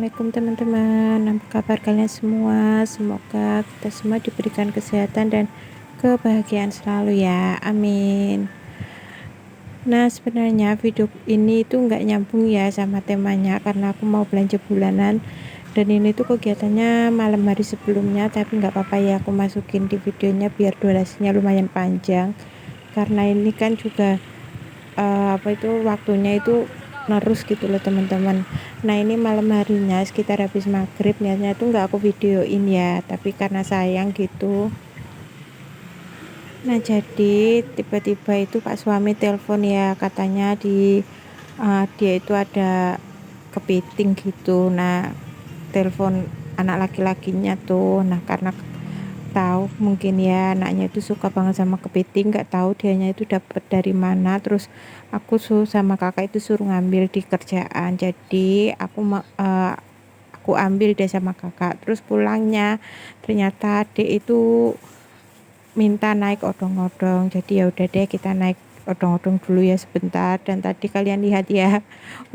Assalamualaikum teman-teman, apa kabar kalian semua? Semoga kita semua diberikan kesehatan dan kebahagiaan selalu ya, amin. Nah, sebenarnya video ini tuh nggak nyambung ya sama temanya karena aku mau belanja bulanan dan ini tuh kegiatannya malam hari sebelumnya, tapi nggak apa-apa ya, aku masukin di videonya biar durasinya lumayan panjang karena ini kan juga waktunya itu nerus gitu loh teman-teman. Nah, ini malam harinya sekitar habis maghrib, niatnya tuh nggak aku videoin ya, tapi karena sayang gitu. Nah, jadi tiba-tiba itu Pak suami telepon ya, katanya dia itu ada kepiting gitu. Nah, telepon anak laki-lakinya tuh. Nah, karena tahu mungkin ya anaknya itu suka banget sama kepiting, nggak tahu dianya itu dapat dari mana. Terus aku sama kakak itu suruh ngambil di kerjaan, jadi aku ambil deh sama kakak. Terus pulangnya ternyata adik itu minta naik odong-odong, jadi ya udah deh kita naik odong-odong dulu ya sebentar. Dan tadi kalian lihat ya,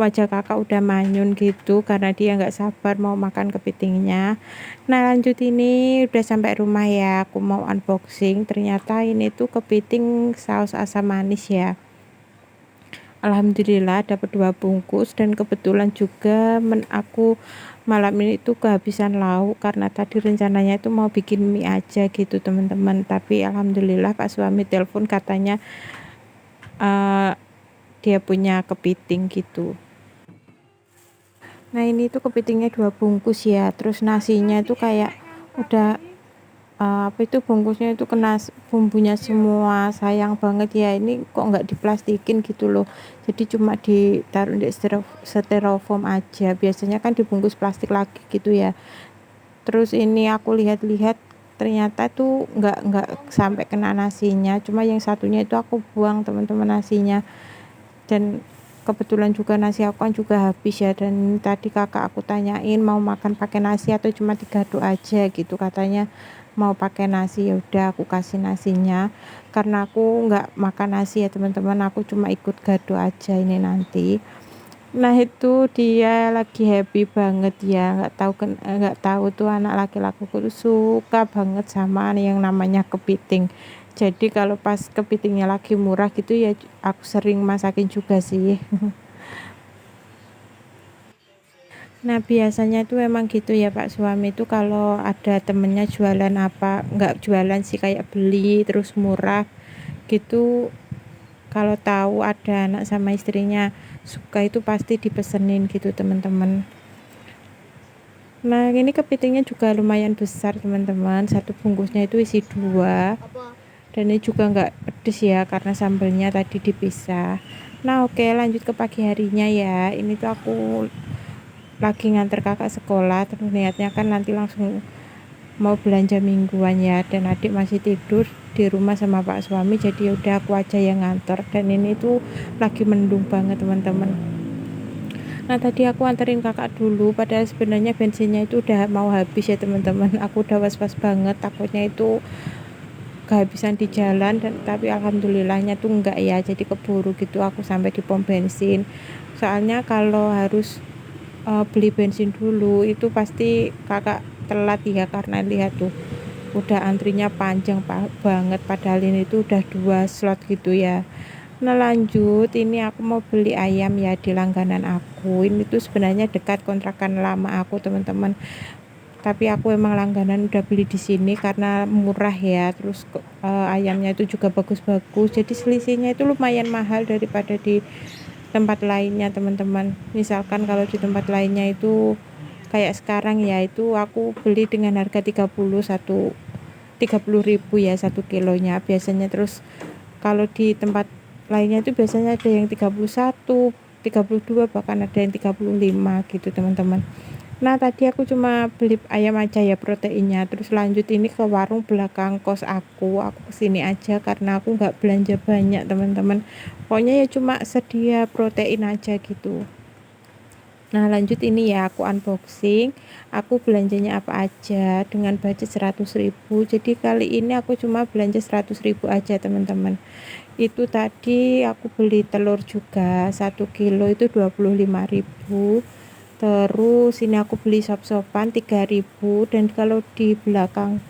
wajah kakak udah manyun gitu karena dia nggak sabar mau makan kepitingnya. Nah, lanjut, ini udah sampai rumah ya, aku mau unboxing. Ternyata ini tuh kepiting saus asam manis ya. Alhamdulillah dapat 2 bungkus, dan kebetulan juga aku malam ini tuh kehabisan lauk karena tadi rencananya itu mau bikin mie aja gitu teman-teman. Tapi alhamdulillah Pak suami telepon, katanya eh, dia punya kepiting gitu. Nah, ini tuh kepitingnya 2 bungkus ya, terus nasinya itu kayak udah bungkusnya itu kena bumbunya semua, sayang banget ya, ini kok nggak diplastikin gitu loh, jadi cuma ditaruh di styrofoam aja, biasanya kan dibungkus plastik lagi gitu ya. Terus ini aku lihat-lihat ternyata tuh nggak sampai kena nasinya, cuma yang satunya itu aku buang teman-teman nasinya. Dan kebetulan juga nasi aku kan juga habis ya, dan tadi kakak aku tanyain mau makan pakai nasi atau cuma digaduk aja gitu, katanya mau pakai nasi. Ya udah aku kasih nasinya, karena aku nggak makan nasi ya teman-teman, aku cuma ikut gado aja ini nanti. Nah, itu dia lagi happy banget ya, nggak tahu tuh anak laki-lakiku tuh suka banget sama yang namanya kepiting. Jadi kalau pas kepitingnya lagi murah gitu ya, aku sering masakin juga sih. Nah, biasanya tuh emang gitu ya Pak suami tuh, kalau ada temennya jualan apa, nggak jualan sih, kayak beli terus murah gitu, kalau tahu ada anak sama istrinya suka itu pasti dipesenin gitu teman-teman. Nah, ini kepitingnya juga lumayan besar teman-teman, 1 bungkusnya itu isi 2, dan ini juga nggak pedes ya karena sambelnya tadi dipisah. Nah, oke, lanjut ke pagi harinya ya. Ini tuh aku lagi nganter kakak sekolah, terus niatnya kan nanti langsung mau belanja mingguan ya, dan adik masih tidur di rumah sama Pak suami, jadi udah aku aja yang nganter. Dan ini tuh lagi mendung banget teman-teman. Nah, tadi aku anterin kakak dulu, padahal sebenarnya bensinnya itu udah mau habis ya teman-teman. Aku udah was-was banget, takutnya itu kehabisan di jalan, dan tapi alhamdulillahnya tuh enggak ya, jadi keburu gitu aku sampai di pom bensin. Soalnya kalau harus beli bensin dulu itu pasti kakak telat ya, karena lihat tuh udah antrinya panjang banget, padahal ini tuh udah 2 slot gitu ya. Nah, lanjut, ini aku mau beli ayam ya di langganan aku. Ini tuh sebenarnya dekat kontrakan lama aku teman-teman, tapi aku emang langganan udah beli di sini karena murah ya. Terus ayamnya itu juga bagus-bagus, jadi selisihnya itu lumayan mahal daripada di tempat lainnya teman-teman. Misalkan kalau di tempat lainnya itu kayak sekarang ya, itu aku beli dengan harga 30.000 ya 1 kilonya biasanya. Terus kalau di tempat lainnya itu biasanya ada yang 31, 32, bahkan ada yang 35 gitu teman-teman. Nah, tadi aku cuma beli ayam aja ya proteinnya. Terus lanjut ini ke warung belakang kos aku kesini aja karena aku nggak belanja banyak teman-teman, pokoknya ya cuma sedia protein aja gitu. Nah, lanjut ini ya aku unboxing, aku belanjanya apa aja dengan budget 100.000. Jadi kali ini aku cuma belanja 100.000 aja teman-teman. Itu tadi aku beli telur juga 1 kilo itu 25.000. Terus ini aku beli sop-sopan 3.000, dan kalau di belakang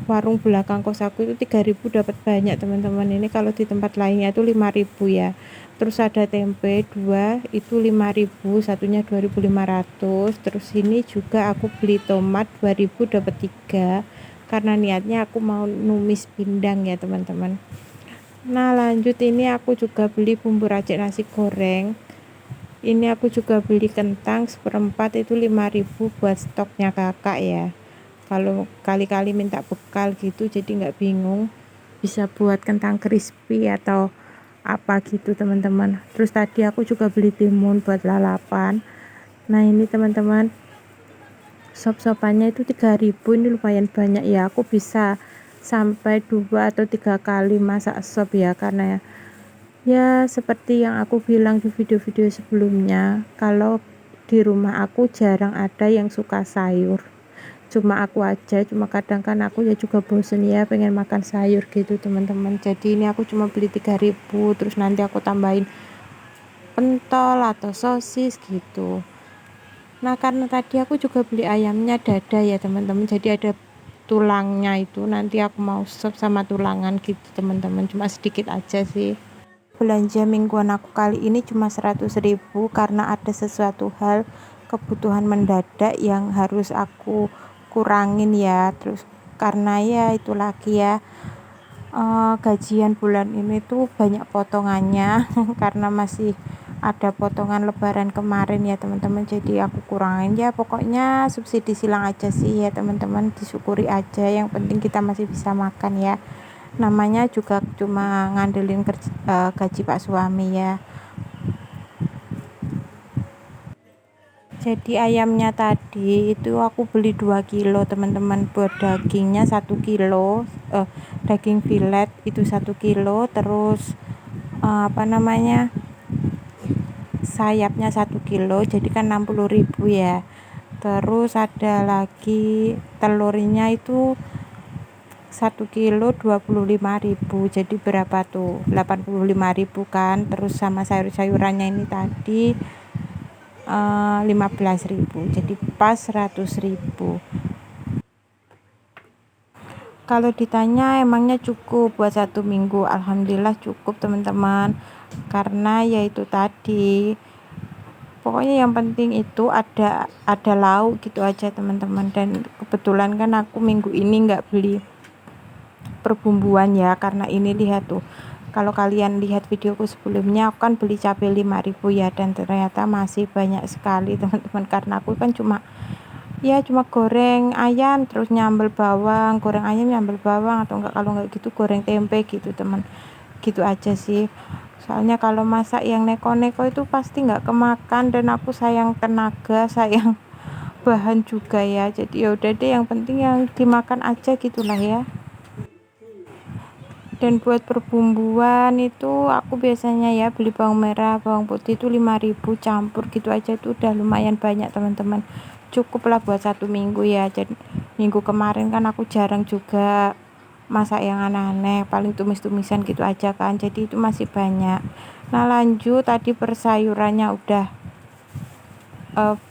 warung belakang kos aku itu 3.000 dapat banyak teman-teman. Ini kalau di tempat lainnya itu 5.000 ya. Terus ada tempe 2 itu 5.000, satunya 2.500. Terus ini juga aku beli tomat 2.000 dapat 3, karena niatnya aku mau numis pindang ya teman-teman. Nah lanjut, ini aku juga beli bumbu racik nasi goreng. Ini aku juga beli kentang seperempat itu 5.000 buat stoknya kakak ya. Kalau kali-kali minta bekal gitu jadi nggak bingung, bisa buat kentang crispy atau apa gitu teman-teman. Terus tadi aku juga beli timun buat lalapan. Nah ini teman-teman, sop-sopannya itu 3.000, ini lumayan banyak ya. Aku bisa sampai 2 atau 3 kali masak sop ya, karena ya seperti yang aku bilang di video-video sebelumnya, kalau di rumah aku jarang ada yang suka sayur, cuma aku aja. Cuma kadang kan aku ya juga bosen ya pengen makan sayur gitu teman-teman. Jadi ini aku cuma beli 3.000, terus nanti aku tambahin pentol atau sosis gitu. Nah karena tadi aku juga beli ayamnya dada ya teman-teman, jadi ada tulangnya, itu nanti aku mau sop sama tulangan gitu teman-teman, cuma sedikit aja sih. Belanja mingguan aku kali ini cuma 100.000 karena ada sesuatu hal kebutuhan mendadak yang harus aku kurangin ya. Terus karena ya itu lagi ya, gajian bulan ini tuh banyak potongannya karena masih ada potongan lebaran kemarin ya teman-teman, jadi aku kurangin ya. Pokoknya subsidi silang aja sih ya teman-teman, disyukuri aja, yang penting kita masih bisa makan ya. Namanya juga cuma ngandelin gaji pak suami ya. Jadi ayamnya tadi itu aku beli 2 kilo teman-teman, buat dagingnya 1 kilo, daging filet itu 1 kilo, terus sayapnya 1 kilo, jadi kan 60.000 ya. Terus ada lagi telurnya itu 1 kilo 25.000, jadi berapa tuh, 85.000 kan. Terus sama sayur-sayurannya ini tadi 15.000, jadi pas 100.000. Kalau ditanya emangnya cukup buat 1 minggu, alhamdulillah cukup teman-teman, karena yaitu tadi, pokoknya yang penting itu ada lauk gitu aja teman-teman. Dan kebetulan kan aku minggu ini nggak beli perbumbuan ya, karena ini lihat tuh, kalau kalian lihat videoku sebelumnya, aku kan beli cabai 5.000 ya, dan ternyata masih banyak sekali teman-teman, karena aku kan cuma goreng ayam terus nyambel bawang, goreng ayam nyambel bawang, atau enggak kalau enggak gitu goreng tempe gitu teman, gitu aja sih. Soalnya kalau masak yang neko-neko itu pasti nggak kemakan, dan aku sayang tenaga, sayang bahan juga ya. Jadi ya udah deh, yang penting yang dimakan aja gitulah ya. Dan buat perbumbuan itu aku biasanya ya beli bawang merah, bawang putih itu 5.000, campur gitu aja itu udah lumayan banyak teman-teman, cukup lah buat 1 minggu ya. Jadi minggu kemarin kan aku jarang juga masak yang aneh-aneh, paling tumis-tumisan gitu aja kan, jadi itu masih banyak. Nah lanjut, tadi persayurannya udah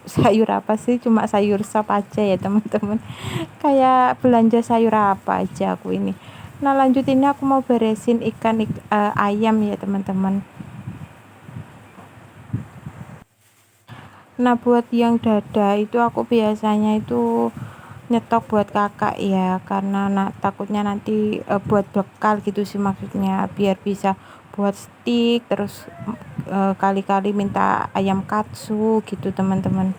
sayur apa sih, cuma sayur sop aja ya teman-teman, kayak belanja sayur apa aja aku ini. Nah lanjut, ini aku mau beresin ayam ya teman-teman. Nah buat yang dada itu aku biasanya itu nyetok buat kakak ya, karena takutnya nanti buat bekal gitu sih, maksudnya biar bisa buat steak, terus kali-kali minta ayam katsu gitu teman-teman.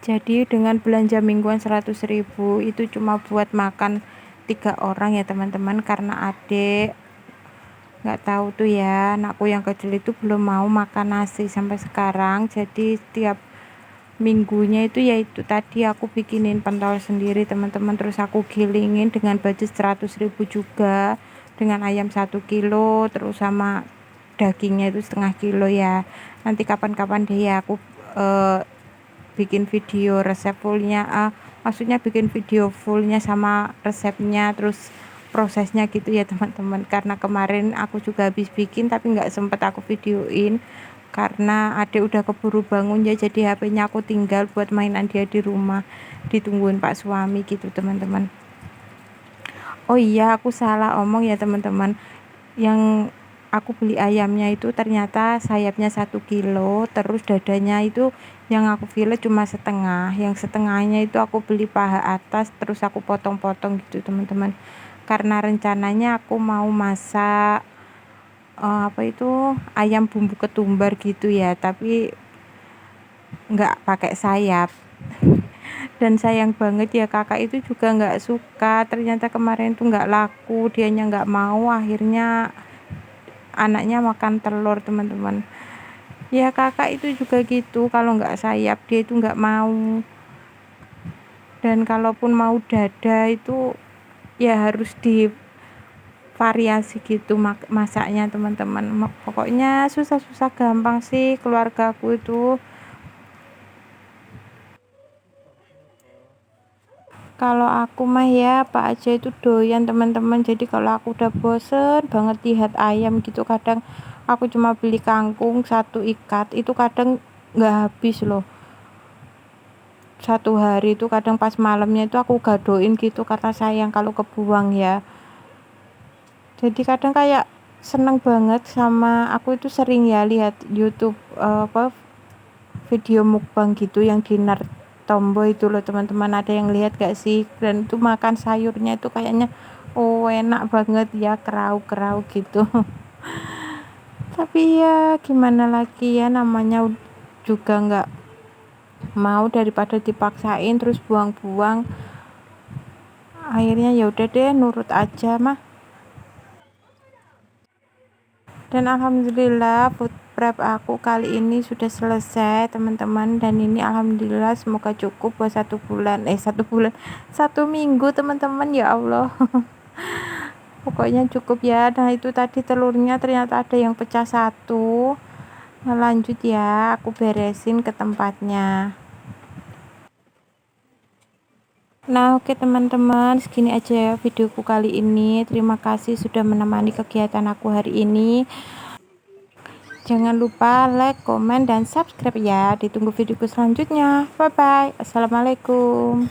Jadi dengan belanja mingguan 100.000 itu cuma buat makan 3 orang ya teman-teman, karena adik nggak tahu tuh ya, anakku yang kecil itu belum mau makan nasi sampai sekarang. Jadi setiap minggunya itu yaitu tadi aku bikinin pentol sendiri teman-teman, terus aku gilingin dengan budget 100.000 juga, dengan ayam 1 kilo, terus sama dagingnya itu setengah kilo ya. Nanti kapan-kapan deh ya aku bikin video resep fullnya, maksudnya bikin video fullnya sama resepnya, terus prosesnya gitu ya teman-teman, karena kemarin aku juga habis bikin tapi nggak sempet aku videoin. karena adek udah keburu bangun ya, jadi HP-nya aku tinggal buat mainan dia di rumah, ditungguin pak suami gitu teman-teman. Oh iya, aku salah omong ya teman-teman, yang aku beli ayamnya itu ternyata sayapnya 1 kilo, terus dadanya itu yang aku fillet cuma setengah, yang setengahnya itu aku beli paha atas terus aku potong-potong gitu teman-teman, karena rencananya aku mau masak apa itu ayam bumbu ketumbar gitu ya, tapi nggak pakai sayap. Dan sayang banget ya, kakak itu juga nggak suka, ternyata kemarin tuh nggak laku, dianya nggak mau, akhirnya anaknya makan telur teman-teman. Ya kakak itu juga gitu, kalau nggak sayap dia itu nggak mau, dan kalaupun mau dada itu ya harus di variasi gitu masaknya teman-teman. Pokoknya susah-susah gampang sih keluargaku itu. Kalau aku mah ya apa aja itu doyan teman-teman, jadi kalau aku udah bosen banget lihat ayam gitu, kadang aku cuma beli kangkung 1 ikat, itu kadang nggak habis loh 1 hari, itu kadang pas malamnya itu aku gadoin gitu karena sayang kalau kebuang ya. Jadi kadang kayak seneng banget, sama aku itu sering ya lihat YouTube apa video mukbang gitu yang dinar tomboy itu loh teman-teman, ada yang lihat gak sih? Dan itu makan sayurnya itu kayaknya oh enak banget ya, kerau-kerau gitu. Tapi ya gimana lagi ya, namanya juga nggak mau, daripada dipaksain terus buang-buang, akhirnya ya udah deh nurut aja mah. Dan alhamdulillah food prep aku kali ini sudah selesai teman-teman, dan ini alhamdulillah semoga cukup buat 1 bulan 1 bulan 1 minggu teman-teman, ya Allah. Pokoknya cukup ya. Nah itu tadi telurnya ternyata ada yang pecah 1. Nah, lanjut ya, aku beresin ke tempatnya. Nah oke teman-teman, segini aja ya videoku kali ini. Terima kasih sudah menemani kegiatan aku hari ini. Jangan lupa like, komen, dan subscribe ya. Ditunggu videoku selanjutnya. Bye bye. Assalamualaikum.